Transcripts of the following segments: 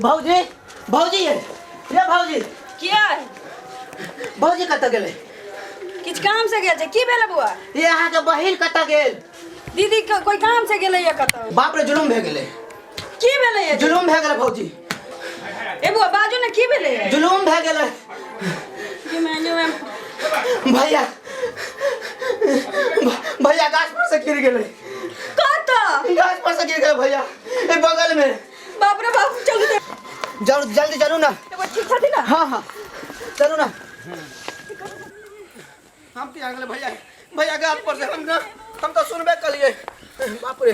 भौजी भौजी ये भौजी किया है? भौजी कत गेले? किछ काम से गेल छै की भेल बुआ? ये अहाँ के बहिन कत गेल? दीदी कोई काम से गेलै या कत? बाप रे जुलुम भे गेले। की भेलै या? जुलुम भे गेले भौजी। ए बुआ बाजू ने की भेलै? जुलुम भे गेले। की मैंने भैया भैया गाछ पर से गिर गेले। कत? गाछ पर से गिर गेले भैया ए बगल में। बाप रे बाप चलू दे। जल्दी जल्दी चलू ना। ए ठीक छथि ना? हां हां चलू ना। हम की आ गेले भैया भैया गाछ पर से हम तो सुनबे कलिए। बाप रे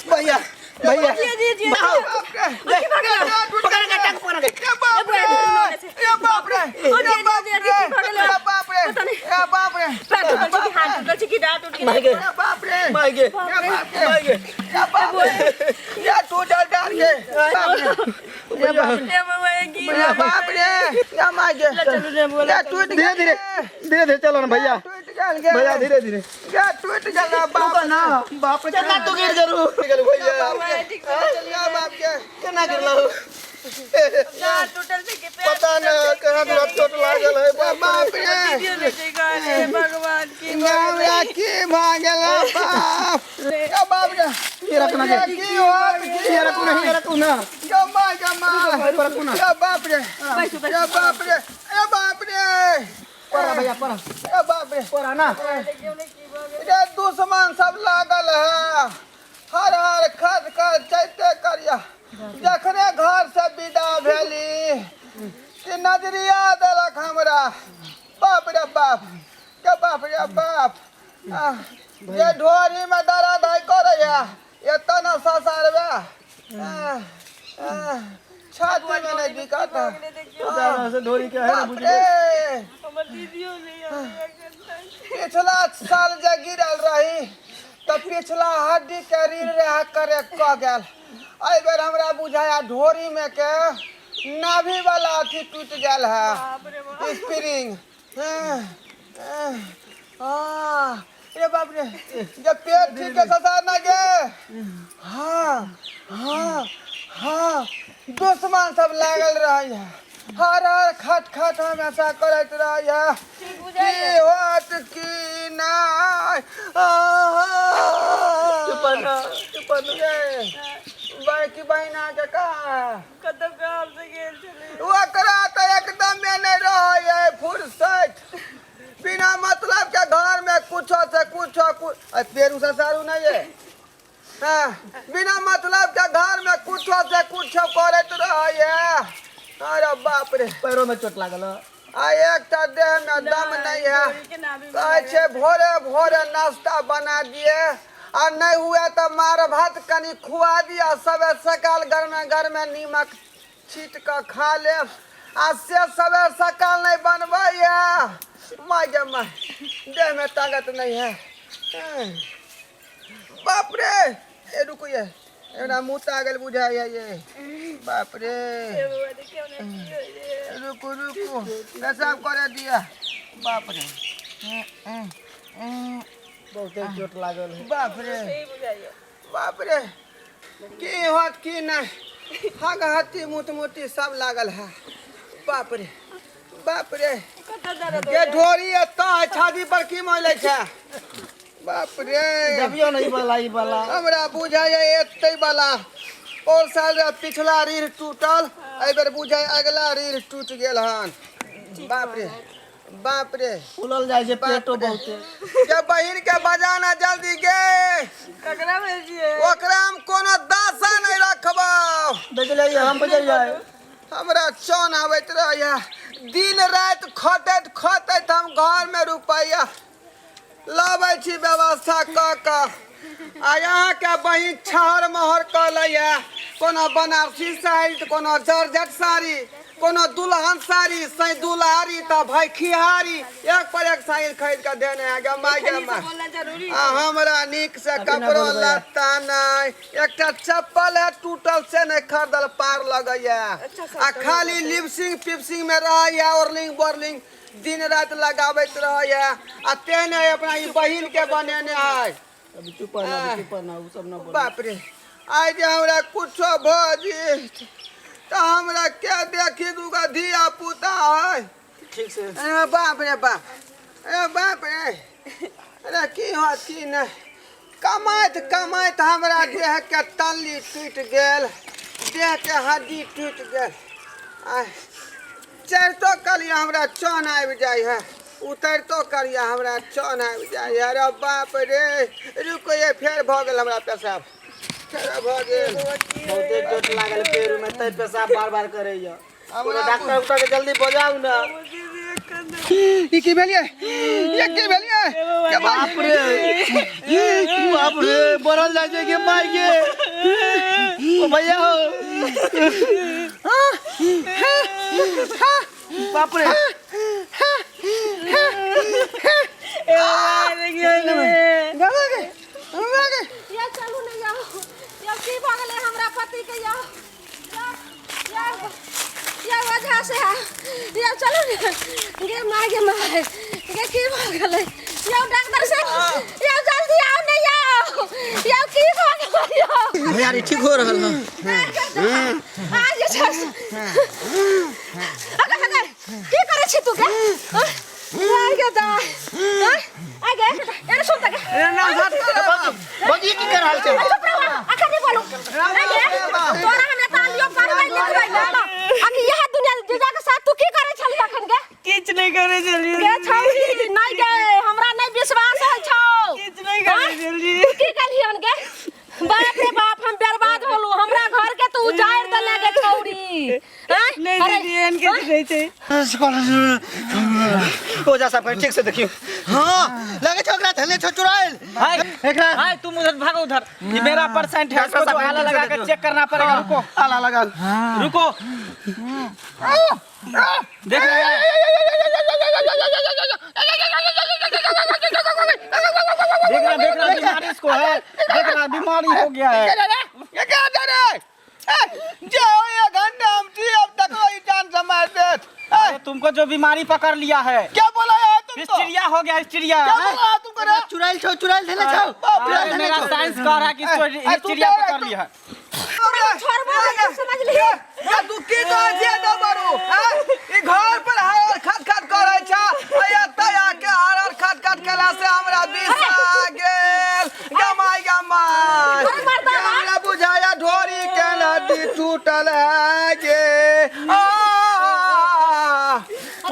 भैया भैया जी बाप रे पकड़ के टक पकड़ के ए बाप रे बाप रे बाप रे पैर टूटल छै कि हाथ टूटल छै कि डाँट टूट माय गेलै? गे बाप रे माय गे बाप रे या टूटल डाल के बाप रे या माय गे चलू ने बोला टूट धीरे धीरे धीरे धीरे चलो ना भैया भैया धीरे धीरे क्या टूट गया बाप ना बाप रे केना तो गिर जरूर गेल भैया ठीक से क्या बाप के केना गिरलो डाँट टूटल छै कि पैर पता ना कहां पे चोट लागल है बाप रे वीडियो ले छै गाने भगवान की हमरा की भागल बाप क्या बाप रे ये रखना के की हो ये रखू ना जमा रखू ना क्या बाप रे क्या बाप रे ए बाप रे परा भैया परा ए बाप रे परा ना ये दुश्मन सब लागल है हर हर खद कर चैते करिया जखने घर से विदा भेली कि नजरिया देलक हमरा बाप रे बाप के बाप रे बाप ये ढोरी में दर्द है करैया ये तना ससारबे छाती में नहीं दिक्कत है से ढोरी के है ना बुझले हमर दीदियो नहीं पिछला साल जे गिरल रही तो पिछला हड्डी के रीढ़ रहा करे क गेल एहि बेर हमरा बुझाया ढोरी में के नाभि वाला अथी टूट गेल है स्प्रिंग ये बाप रे जब पेट ठीक है ससार ना गे हाँ हाँ हाँ दुश्मन सब लागल रही है हर हर खट खट हमेशा करत रही है की होत की ना बाकी बहिना के कहा कतौ काम से गेल छलै ओकरा तो एकदम में नहीं रहे फुर्सत बिना मतलब के घर में कुछो से कुछो पेरू से सारू नहीं है हाँ, बिना मतलब के घर में कुछो से कुछो करत रहे अरे बाप रे पैरों में चोट लागल आ एक देह में दम नहीं है कहे भोरे भोरे नाश्ता बना दिए और नहीं हुए तो मार भात कनी खुआ दिया सबे सकाल घर में नीमक छीट कर खा ले आ से सबे सकाल नहीं बनबैया माय गे माय देह में ताकत नहीं है बाप रे ए रुको ये एना मुंह तागल बुझाया ये बाप रे रुको रुको पेशाब करे दिया बाप रे बहुत चोट लागल है बाप रे की होत की नहीं हग हत्ती मुत मुती सब लागल है बाप रे ये ढोरी एता है छाती पर की मोले छै बाप रे जबियो नहीं बलाई वाला हमरा बुझाय एतै वाला और साल पिछला रीढ़ टूटल एहि बेर बुझाय अगला रीढ़ टूट गेल हन बाप रे फूलल जाय छै पेटो बहुते के बहिन के बजाना जल्दी गे ककरा भेजिए ओकरा हम कोनो दासा नहीं रखबो देखले हम बजल जाय हमरा चौन आबैत रहैया दिन रात खटैत हम घर में रुपैया लाबै छी व्यवस्था क आ यहाँ के बहिन छहर महर क लैया कोनो बनारसी साड़ी तो कोनो जर्जट साड़ी कोनो दुल्हन साड़ी सही दुल्हारी तो भाई खिहारी एक पर एक साड़ी खरीद के देने है गे माय आ हमरा निक से कपड़ो लत्ता नहीं एकटा चप्पल है टूटल से नहीं खरीदल पार लगैया आ खाली लिपसिंग पिपसिंग में रहैया ओरलिंग बोरलिंग दिन रात लगाबैत रहैया आ तेने अपना ई बहिन के बनेने है अभी चुप ना उ सब ना बोल बाप रे आई जे हमरा कुछो भजी तो हमरा क्या देखी दूगा धिया पुता है। ठीक से अरे बाप रे बाप, अरे बाप रे, अरे की होत की नहीं, कमाइत कमाइत हमरा देह के तल्ली टूट गेल, देह के हड्डी टूट गेल। चढ़तो कलिया हमरा चौन आबि जाय है, उतरतो करिया हमरा चौन आबि जाय है। अरे बाप रे, रुको ये फेर भ गेल हमरा पेशाब, फेर भ गेल। बहुते चोट लागल पैर में, तै पेशाब बार-बार करैया। हमरा डॉक्टर उठा के जल्दी बजाऊ ना। ये की भेलिए, ये की भेलिए, के बाप रे बरल जाय छै के मार के। ओ भैया हो बाप रे या चलू ने जाओ, या की भ गेलै हमरा पति के या वजह से या चलू ने गे मार गे की भ गेलै या डॉक्टर साहब या जल्दी आओ ने या की भ गेलै या भैया रे ठीक हो रहल ह। आज छस अगर की करे छी तू के आगे दा आगे एने सुन तक ना हाथ बगी की कर रहल छै? चुप रहो अखन नहीं बोलू आगे तोरा हमरा तालियो करबै लिखबै ना अखन यह दुनिया जीजा के साथ तू की करे छली अखन के किछ नहीं करे जल्दी के छौरी नहीं गे हमरा नहीं विश्वास है छौ किछ नहीं करे जल्दी की कलियन के बाप रे बाप हम बर्बाद होलू हमरा घर के तू उजाड़ दे लगे छौरी नहीं दीदी इनके दिखै छै ओजा साहब ठीक से देखियो। हां लगे छै ओकरा धले छ चुराइल। हाय एकरा हाय तुम उधर भागो उधर, ये मेरा परसेंट है, इसको तो आला लगा कर चेक करना पड़ेगा। रुको आला लगा रुको, देख रहे हैं देख रहा बीमारी इसको है, देख रहा बीमारी हो गया है। ये क्या कर रहे? जो ये घंटा हम थी अब तक वही जान से मार दे। अरे तुमको जो बीमारी पकड़ लिया है, क्या बोला है तुमको? हिस्टीरिया हो गया, हिस्टीरिया। क्या बोला है तुमको रे? चुराइल छ चुराइल धले छ। अरे मेरा साइंस कह रहा है कि इसको हिस्टीरिया पकड़ लिया है। समझ ली ये तू की कह जे न मारू? ई घर पर हर खट खट करे छ, आया तया के हर खट खट केला से हमरा बिसा गेल। गमाई हमरा बुझाया ढोरी के नदी टूटल है गे।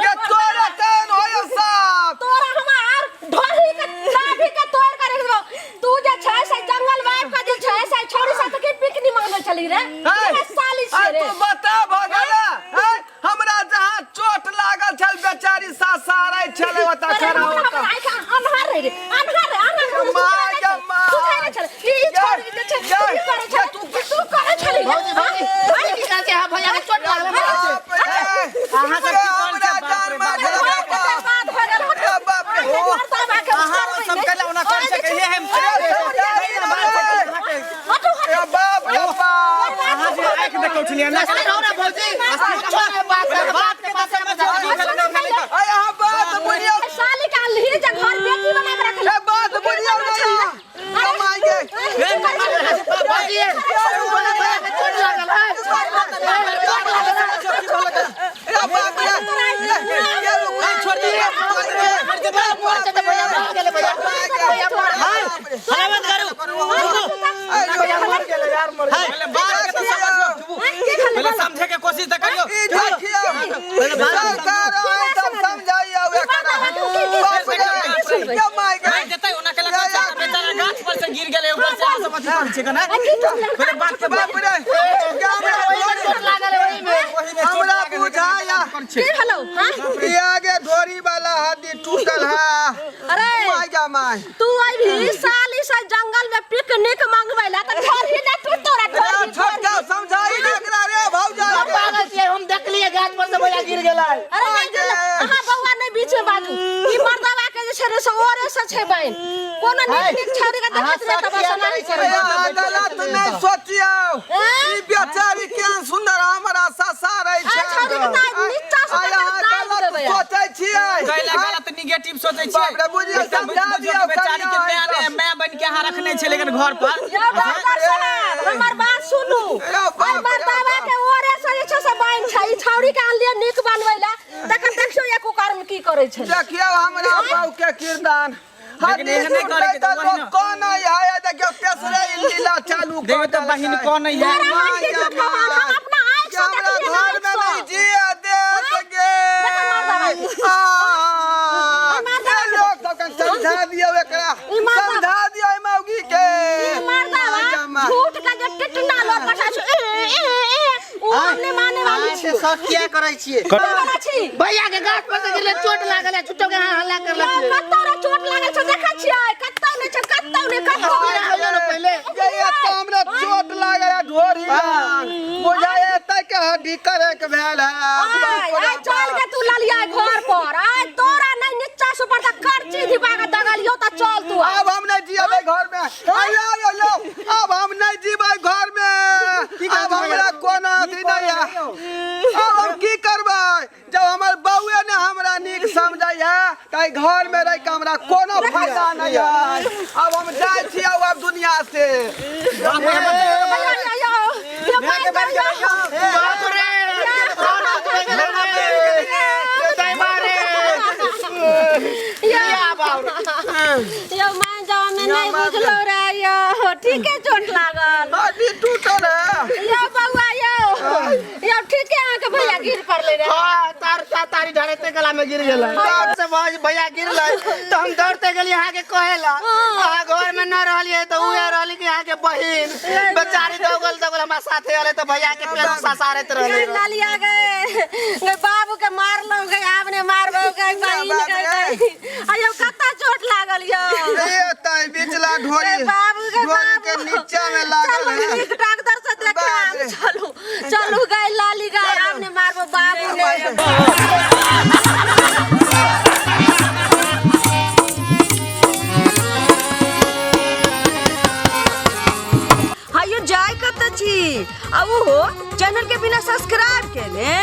ये तोरा तन होय साहब, तोरा हमार ढोरी के चाबी के तोड़ कर दो। तू जे छै से जंगल वाइफ का जे छै से छोरी साथ के पिकनिक मांगे चली रे तू साली छे रे। तू बता भगला हमरा जहां चोट लागल छल बेचारी सासारै छले ओता खड़ा होता। अनहार रे अनहार माय गे माय, तू करे छल ई छोरी के छै तू करे छल तू करे छल भौजी की कहते हैं भैया के चोट लागल अहां सब की हमरा जान मार देलक। बाप रे अहाँ वो सब कला उना कर सके ये हम ए बाप रे बाप, अहाँ जे आंख देखौ छलिए ना ना भौजी छोरे बात के बात में आ यहां बात बुझियो, साली का ली जे घर बेटी बना के रख ए बात बुझियो नहीं कमाई गे भौजी बोले भैया के चोट लागल है। ए बाप रे ये लोग छोड़ दे सलामत करू पहले समझे के कोशिश तो करियो। ई देखियो सरकार आए तब समझाइयो एकरा। बाप रे कमाई गे नहीं देते उना के लगा बेचारा गाछ पर से गिर गेले, ऊपर से आसमान से पड़ छै ना। पहले बात के बाप रे चोट लागल है वही में। हमरा बुझाया की हेलो हां ई आगे ढोरी वाला हड्डी टूटल है। अरे माय गे माय, तू आई भी साली से जंगल में पिकनिक मंगवेला त घर ही ना टूट तोरा ढोरी छोटका समझाई एकरा रे भौजा। पागल छियै हम देख लिए गाछ पर से भैया गिर गेलै। अरे नहीं अहाँ बौआ नहीं बीच में बाजू ई मर्दवा के जे छै रे से ओरे से छै बहन कोनो नीक छौरी के देखत रे त बस नहीं करे। गलत नहीं सोचियो, ई बेचारी के सुंदर हमरा ससारै छै। छौरी के ना नीचा से गलत सोचै छियै, कैला गलत निगेटिव सोचै छियै। बाप रे बुझियो समझा दियो बेचारी के मैं बन के यहाँ रखने छे लेकिन घर पर या डॉक्टर साहब हमर सुनू आई मर्दावा के ओरे से जे छै से बाइन छै ई छौरी के आनलिए नीक बनवैला तखन देखियो या कुकर में की करे छै देखियो हमरा बाबू के किरदान लेकिन एहने करे के तो बहिन कौन है देखियो पेसरे लीला चालू देखो तो बहिन कौन है हम अपना आंख से हमरा घर में नहीं जिया दे सके लोग तो कन समझा दियो एकरा समझा दियो मौगी के मर्दावा झूठ का जे टिटना लोट कटा छै ओ हमने माने वाली से सब क्या करे छिए करा छी भैया के गाछ पर से गिरले चोट लागल है छुट्टो के हल्ला करले छिए कत्तो रे चोट लागल छै देखै छियै कत्तो ने छै कत्तो ने कत्तो पहले ये तो हमरा चोट लागल है ढोरी बुझाए तय के हड्डी करे के भेल है आई चल के तू ललिया घर पर आई तोरा नहीं नीचा से ऊपर तक करची दिबा के दगलियो त चल तू अब हम नहीं जीबे घर में आयो अब हम नहीं जीबे घर में अब हमरा कोनो अथी नहीं है अब हम की करबै जब हमर बउए ने हमरा नीक समझै है त घर में रह के हमरा कोनो फायदा नहीं है अब हम जाय छी अब दुनिया से बाप रे यो मान जाओ में नहीं बुझलो रे यो ठीके चोट लागल हड्डी टूटल है यो बउआ यो ठीके आके भैया गिर पड़ले रे हां तारी ढारेते गला में गिर गेलै बाप से भैया गिरलै तो हम दौड़ते गेली यहां के कहेला आ घर में न रहलिए तो उहे रहली कि यहां के बहिन बेचारी दौगल हमरा साथे आले तो भैया के पेट ससारत रहले लालिया गए बाबू के मारलो गए आपने मारबो गए बहिन गए अयो कत्ता चोट लागल यो ए तई बिचला ढोरी बाबू के ढोरी के नीचे में लागल है एक डॉक्टर से देखे चलो चलो गए लाली गए आपने मारबो बाबू ने हायो जाय कत छी अब हो चैनल के बिना सब्सक्राइब केने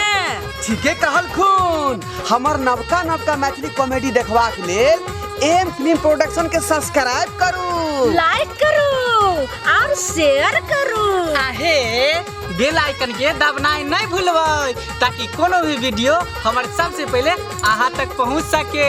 ठीके कहल खून हमर नवका मैथिली कॉमेडी देखबाक लेल एम फिल्म प्रोडक्शन के सब्सक्राइब करू लाइक करू और शेयर करू आहे बेल आइकन के दबनाई नहीं भूलबै ताकि कोनो भी वीडियो हमारे सबसे पहले अहाँ तक पहुंच सके।